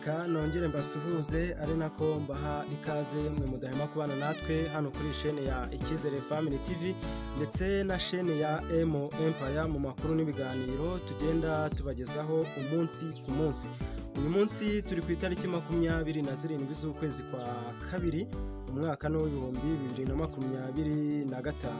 reka nongere mbasuhuze ari nako mbaha ikaze mwe mudahema kubana natwe hano kuri chaîne ya Icyizere Family TV ndetse na chaîne ya Emo Empire mu makuru n'ibiganiro tugenda tubagezaho umunsi ku munsi. Uyu munsi turi ku itariki 27 z'ukwezi kwa kabiri umwaka no 2025.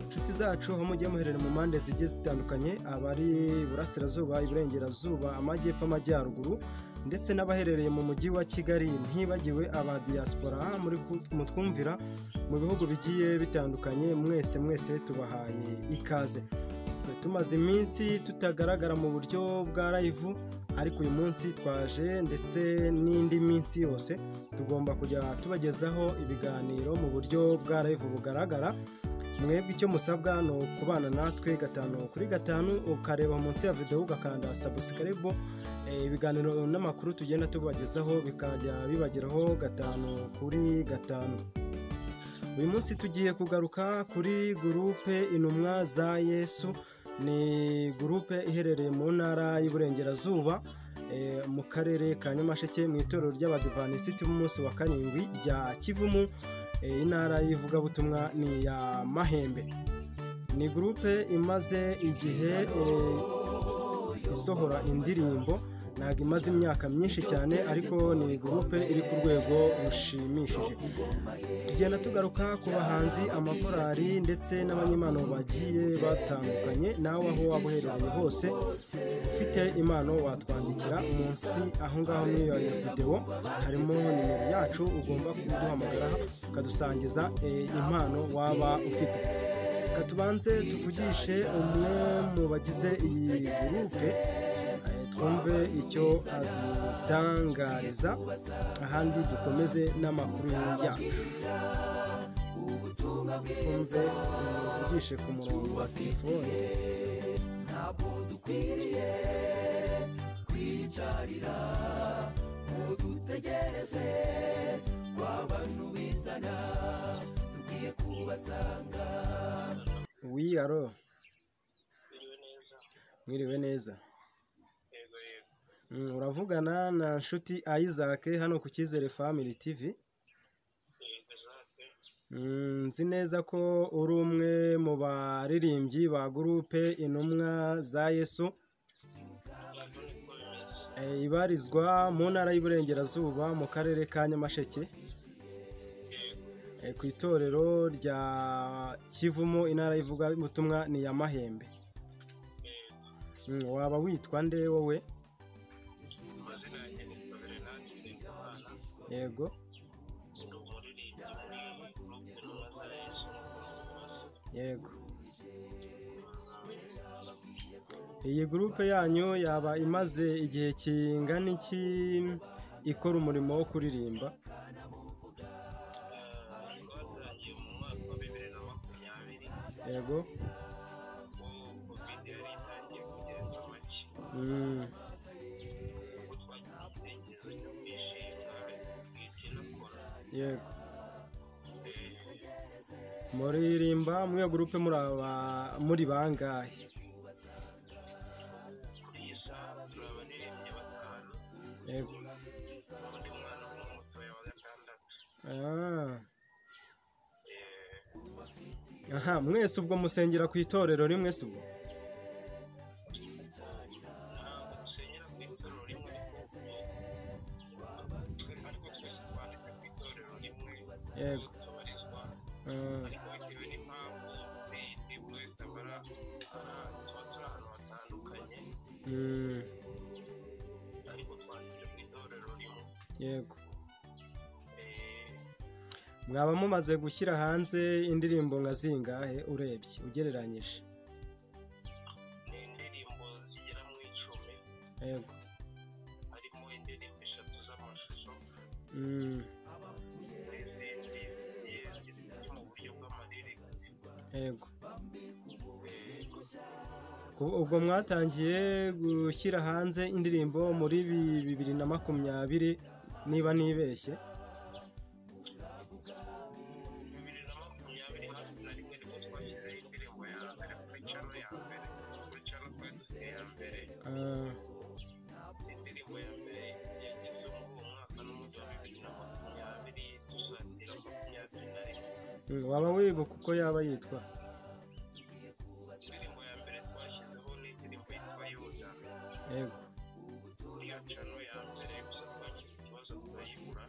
Inshuti zacu aho mugiye muherere mu mande zigiye zitandukanye, abari burasirazuba, iburengerazuba, amajyepfo, amajyaruguru ndetse n'abaherereye mu mujyi wa Kigali, ntibagiwe aba diaspora muri mutwumvira mu bihugu bigiye bitandukanye, mwese tubahaye ikaze. Tumaze iminsi tutagaragara mu buryo bwa live, ariko uyu munsi twaje ndetse n'indi minsi yose tugomba kujya tubagezaho ibiganiro mu buryo bwa live bugaragara. Mwebwe icyo musabwa no kubana natwe 5 kuri 5, ukareba munsi ya video ugakanda subscribe, ibiganiro n'amakuru tugenda tubagezaho bikajya bibageraho 5 kuri 5. Uyu munsi tugiye kugaruka kuri groupe Intumwa za Yesu. Ni groupe iherereye mu ntara y'Iburengerazuba, mu karere ka Nyamasheke, mu itorero ry'Abadiventiste b'umunsi wa karindwi rya Kivumu, intara y'ivugabutumwa ni ya Mahembe. Ni groupe imaze igihe isohora indirimbo, ntabwo imaze imyaka myinshi cyane, ariko ni groupe iri ku rwego rushimishije. Tugenda tugaruka ku bahanzi, amakorali ndetse n'abanyempano bagiye batandukanye. Nawe aho waba uherereye hose ufite impano watwandikira munsi aho ngaho muri iyo video, harimo nimero yacu ugomba kuduhamagara ukadusangiza impano waba ufite. Katubanze tuvugishe umwe mu bagize iyi groupe, twumve icyo adutangariza, ahandi dukomeze n'amakuru yacu. Twumve tuvugishe ku murongo wa telefone. Ntabwo dukwiriye kwicarira ngo dutegereze kw'abantu bizana, dukwiye kubasanga. Oui, alo. Mwiriwe neza. Uravugana na Nshuti Isaac hano ku Cyizere Family TV. Nzi neza ko uri umwe mu baririmbyi ba groupe Intumwa za Yesu, ibarizwa mu ntara y'Iburengerazuba mu karere ka Nyamasheke, ku itorero rya Kivumu, intara y'ivugabutumwa ni ya Mahembe. Waba witwa nde wowe? Yego. Yego. Iyi groupe yanyu yaba imaze igihe kingana iki ikora umurimo wo kuririmba? Yego. Yego. Muririmba muri iyo groupe muri bangahe? Yego. Aha, mwese ubwo musengera ku itorero rimwe se ubwo? Yego. Yego. Mwaba mumaze gushyira hanze indirimbo nka zingahe urebye ugereranyije? Indirimbo zigera mu 10. Yego. Harimo indirimbo 3 z'amashusho. Yego. Ubwo mwatangiye gushyira hanze indirimbo muri 2020 niba nibeshye? indirimbo ya mbere yageze mu waba wibuka uko yaba yitwa? indirimbo ya mbere twashyizeho ni indirimbo yitwa yuda, Yego. niyo cano ya mbere, gusa twagize ikibazo turayibura,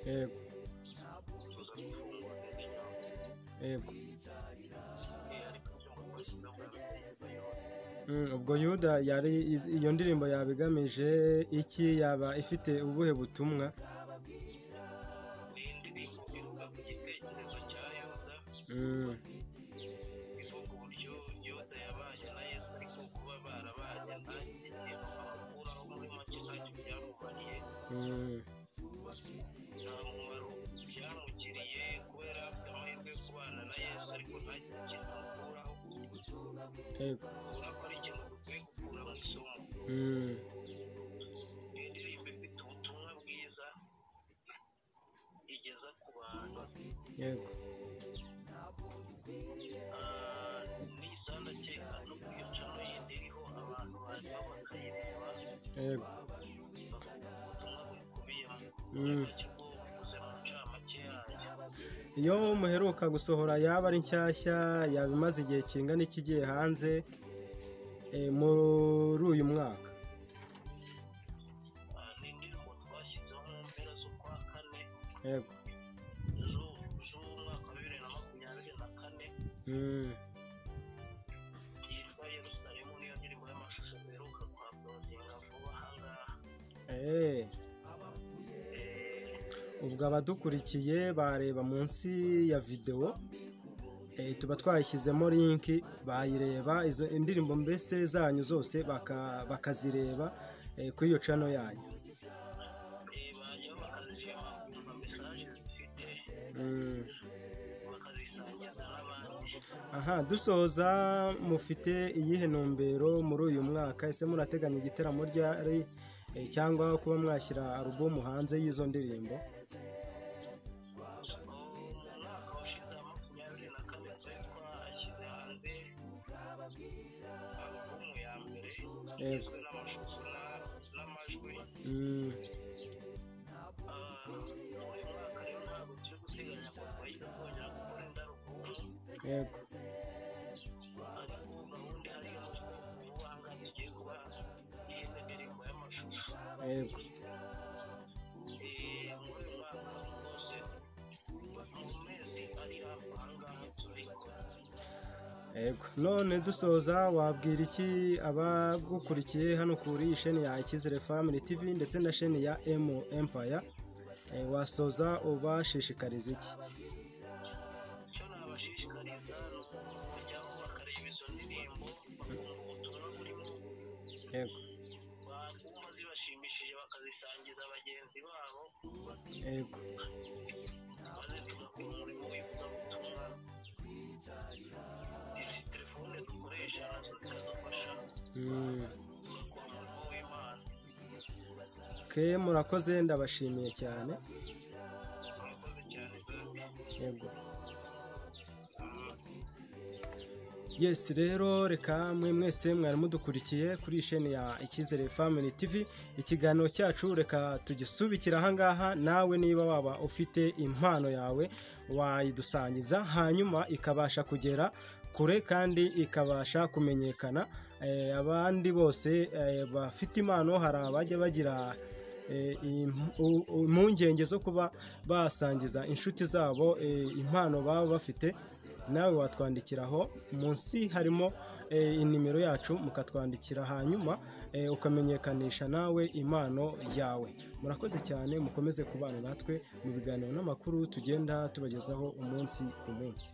Yego. tuza gufungura indi nyuma. Yego. Ariko ibyo ngo twashyizeho bwa mbere yitwa yuda. Ubwo Yuda yari iyo ndirimbo yaba igamije iki, yaba ifite ubuhe butumwa? Ni indirimbo ivuga ku gitekerezo cya yuda, ivuga uburyo yuda yabanye na yesu, ariko kuba barabanye nta kintu bamukuraho, muri make ntacyo byamubariye, nta mumaro byamugiriye, kubera afite amahirwe yo kubana na yesu ariko nta kintu amukuraho. Yego. ubona ko ari ikintu dukwiye gukura mu isomo. Ni indirimbo ifite ubutumwa bwiza igeza ku bantu. Yego. Ndakeka no ku iyo cano yindi iriho abantu bareba bakayireba, Yego. bakumva ubutumwa buyikubiyemo, ikigo buvuze mu ncamake yayo. Iyo muheruka gusohora yaba ari nshyashya, yaba imaze igihe kingana iki igiye hanze muri uyu mwaka? Ni indirimbo twashyizeho mu mpera z'ukwa kane Yego. z'umwaka wa 2024, yitwa Yerusalemu, niyo ndirimbo y'amashusho duheruka kuhaprodinga vuba aha ngaha. Ubwo abadukurikiye bareba munsi ya videwo, tuba twayishyizemo linki, bayireba izo indirimbo mbese zanyu zose bakazireba kuri iyo cano yanyu. Bajyaho bakazireba bakumva mesaje zifite, bakazisangiza n'abandi. Aha, dusoza, mufite iyihe ntumbero muri uyu mwaka? Ese murateganya igitaramo ryari, cyangwa kuba mwashyira alubumu hanze y'izo ndirimbo? Yego. Yego. Yego. Yego. None dusoza, wabwira iki abagukurikiye hano kuri isheni ya Icyizere Family TV ndetse na sheni ya M Empire? Wasoza ubashishikariza iki? icyo nabashishikariza ni ukujyaho bakareba izo ndirimbo, bakumva ubutumwa burimo, Yego. bakumva zibashimishije bakazisangiza bagenzi babo, Yego. maze tugakora umurimo w'ivugabutumwa. Izi telefone dukoresha nazo zikadufasha gukora umurimo w'Imana. Murakoze, ndabashimiye cyane. Murakoze cyane kandi. Yego. Yes, rero reka mwese mwari mudukurikiye kuri isheni ya Icyizere Family TV. Ikiganiro cyacu reka tugisubikira aha ngaha. Nawe niba waba ufite impano yawe wayidusangiza, hanyuma ikabasha kugera kure kandi ikabasha kumenyekana. Abandi bose bafite impano, hari abajya bagira impungenge zo kuba basangiza inshuti zabo impano baba bafite. Nawe watwandikiraho, munsi harimo inimero yacu, mukatwandikira, hanyuma ukamenyekanisha nawe impano yawe. Murakoze cyane, mukomeze kubana natwe mu biganiro n'amakuru tugenda tubagezaho umunsi ku munsi.